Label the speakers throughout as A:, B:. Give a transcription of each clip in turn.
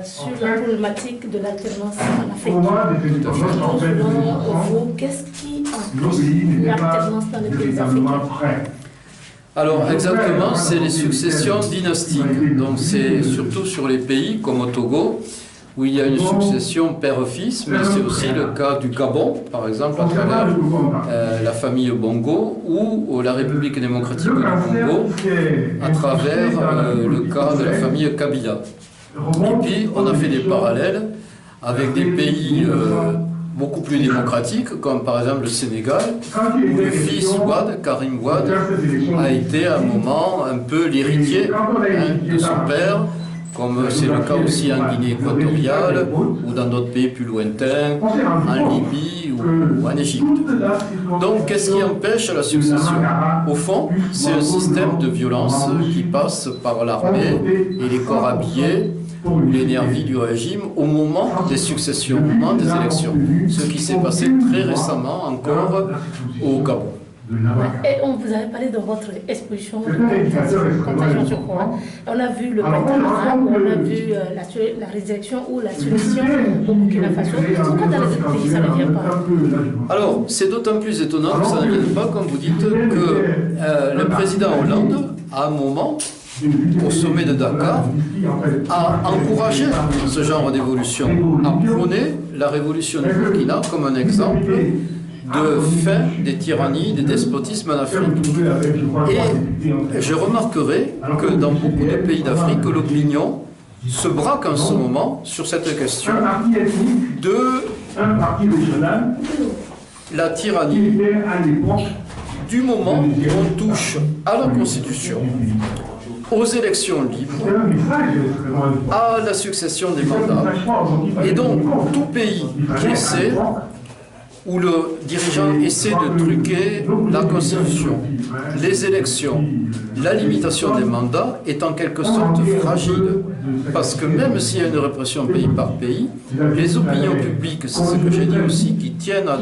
A: sur la problématique de l'alternance en Afrique. Selon vous, qu'est-ce qui empêche l'alternance dans les pays africains?
B: Alors exactement, c'est les successions dynastiques. Donc c'est surtout sur les pays comme au Togo, où il y a une succession père-fils, mais c'est aussi le cas du Gabon, par exemple, à travers la famille Bongo, ou la République démocratique du Congo, à travers le cas de la famille Kabila. Et puis, on a fait des parallèles avec des pays beaucoup plus démocratiques, comme par exemple le Sénégal, où le fils Wade, Karim Wade, a été à un moment un peu l'héritier de son père, comme c'est le cas aussi en Guinée équatoriale, ou dans d'autres pays plus lointains, en Libye ou en Égypte. Donc, qu'est-ce qui empêche la succession? Au fond, c'est un système de violence qui passe par l'armée et les corps habillés, ou les nervis du régime, au moment des successions, au moment des élections. Ce qui s'est passé très récemment encore au Gabon.
A: Et on vous avait parlé de votre exposition de contagion, je crois. On a vu le printemps, on a vu la résurrection ou la soumission au Burkina Faso. Pourquoi dans les autres pays ça ne vient pas?
B: Alors, c'est d'autant plus étonnant que ça ne vient pas, comme vous dites, que le président Hollande, à un moment, au sommet de Dakar, a encouragé ce genre d'évolution, a prôné la révolution du Burkina comme un exemple de fin des tyrannies, des despotismes en Afrique. Et je remarquerai que dans beaucoup de pays d'Afrique, l'opinion se braque en ce moment sur cette question de la tyrannie du moment où on touche à la Constitution, aux élections libres, à la succession des mandats. Et donc, tout pays qui essaie, où le dirigeant essaie de truquer la Constitution, les élections, la limitation des mandats est en quelque sorte fragile. Parce que même s'il y a une répression pays par pays, les opinions publiques, c'est ce que j'ai dit aussi, qui tiennent à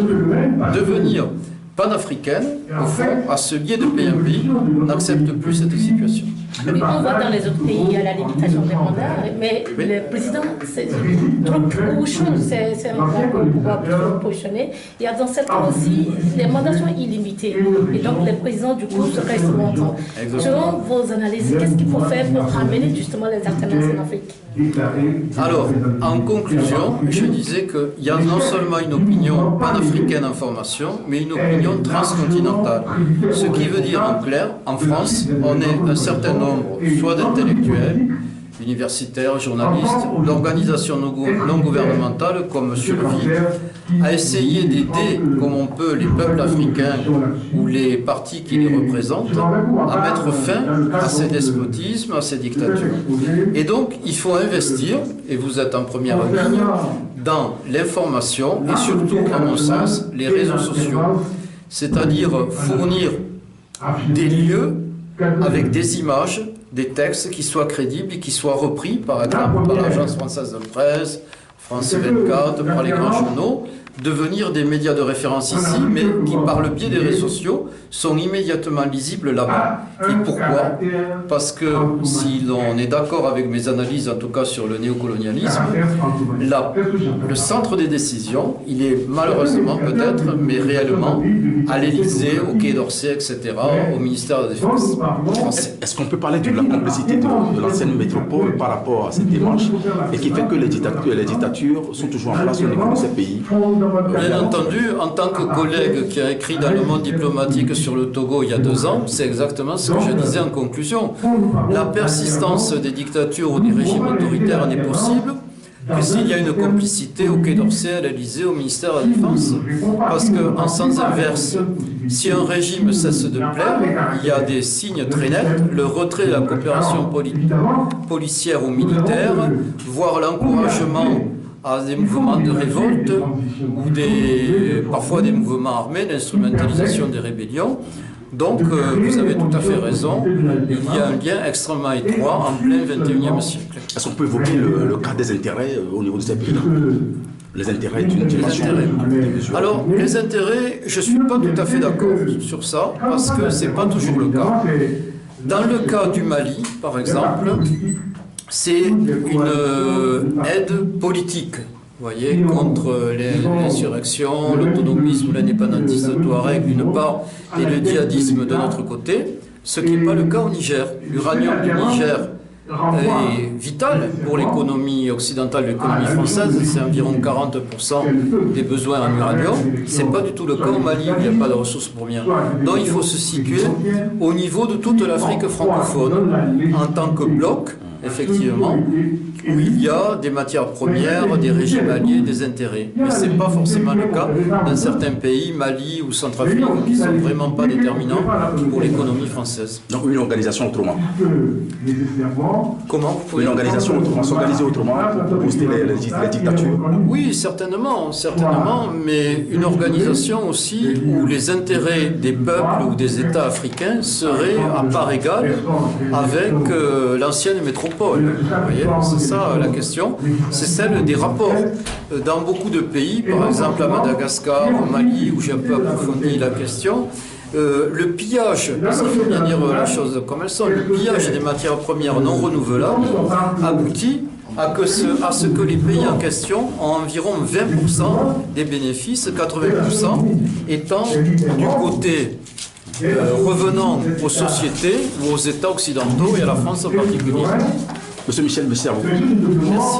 B: devenir panafricaine, au fond, à se lier de pays en pays, n'accepte plus cette situation.
A: On voit dans les autres pays, il y a la limitation des mandats, mais le président, c'est trop chaud, c'est un grand pour pouvoir positionner. Il y a dans certains aussi, les mandats sont illimités, et donc les présidents, du coup, se restent longtemps. Selon vos analyses, qu'est-ce qu'il faut faire pour amener justement les alternances en Afrique?
B: Alors, en conclusion, je disais qu'il y a non seulement une opinion panafricaine en formation, mais une opinion transcontinentale. Ce qui veut dire en clair, en France, on est un certain nombre soit d'intellectuels, universitaires, journalistes, d'organisations non gouvernementales comme Survie, à essayer d'aider comme on peut les peuples africains ou les partis qui les représentent à mettre fin à ces despotismes, à ces dictatures. Et donc il faut investir, et vous êtes en première ligne, dans l'information et surtout, à mon sens, les réseaux sociaux. C'est-à-dire fournir des lieux avec des images, des textes qui soient crédibles et qui soient repris, par exemple, par l'Agence française de presse, France 24, par les grands journaux, devenir des médias de référence ici, mais qui, par le biais des réseaux sociaux, sont immédiatement lisibles là-bas. Et pourquoi? Parce que, si l'on est d'accord avec mes analyses, en tout cas sur le néocolonialisme, le centre des décisions, il est malheureusement peut-être, mais réellement, à l'Élysée, au Quai d'Orsay, etc., au ministère de la Défense français.
C: Est-ce qu'on peut parler de la complicité de l'ancienne métropole par rapport à cette démarche et qui fait que les dictatures sont toujours en place au niveau de ces pays?
B: Bien entendu, en tant que collègue qui a écrit dans Le Monde diplomatique sur le Togo il y a 2 ans, c'est exactement ce que je disais en conclusion. La persistance des dictatures ou des régimes autoritaires n'est possible que s'il y a une complicité au Quai d'Orsay, à l'Élysée, au ministère de la Défense. Parce qu'en sens inverse, si un régime cesse de plaire, il y a des signes très nets, le retrait de la coopération policière ou militaire, voire l'encouragement à des mouvements de révolte ou parfois des mouvements armés, l'instrumentalisation des rébellions. Donc, vous avez tout à fait raison, il y a un lien extrêmement étroit en plein XXIe siècle.
C: Est-ce qu'on peut évoquer le cas des intérêts au niveau de ces pays-là? Les intérêts d'une direction?
B: Alors, les intérêts, je ne suis pas tout à fait d'accord sur ça, parce que ce n'est pas toujours le cas. Dans le cas du Mali, par exemple, c'est aide politique. Vous voyez, contre l'insurrection, l'autonomisme ou l'indépendantisme touareg d'une part et le djihadisme de notre côté, ce qui n'est pas le cas au Niger. L'uranium du Niger est vital pour l'économie occidentale, l'économie française, c'est environ 40% des besoins en uranium. Ce n'est pas du tout le cas au Mali où il n'y a pas de ressources premières. Donc il faut se situer au niveau de toute l'Afrique francophone en tant que bloc, effectivement, où il y a des matières premières, des régimes alliés, des intérêts. Mais ce n'est pas forcément le cas dans certains pays, Mali ou Centrafrique, qui ne sont vraiment pas déterminants pour l'économie française.
C: Donc une organisation autrement.
B: Comment
C: Une organisation autrement, s'organiser autrement pour booster les dictatures.
B: Oui, certainement, mais une organisation aussi où les intérêts des peuples ou des États africains seraient à part égale avec l'ancienne métropole. Vous voyez, c'est ça la question, c'est celle des rapports. Dans beaucoup de pays, par exemple à Madagascar, au Mali, où j'ai un peu approfondi la question, le pillage, parce qu'il faut bien dire la chose comme elles sont, le pillage des matières premières non renouvelables aboutit à ce que les pays en question ont environ 20% des bénéfices, 80% étant du côté revenant aux sociétés ou aux États occidentaux et à la France en particulier.
C: Monsieur Michel, merci à vous.
B: Merci.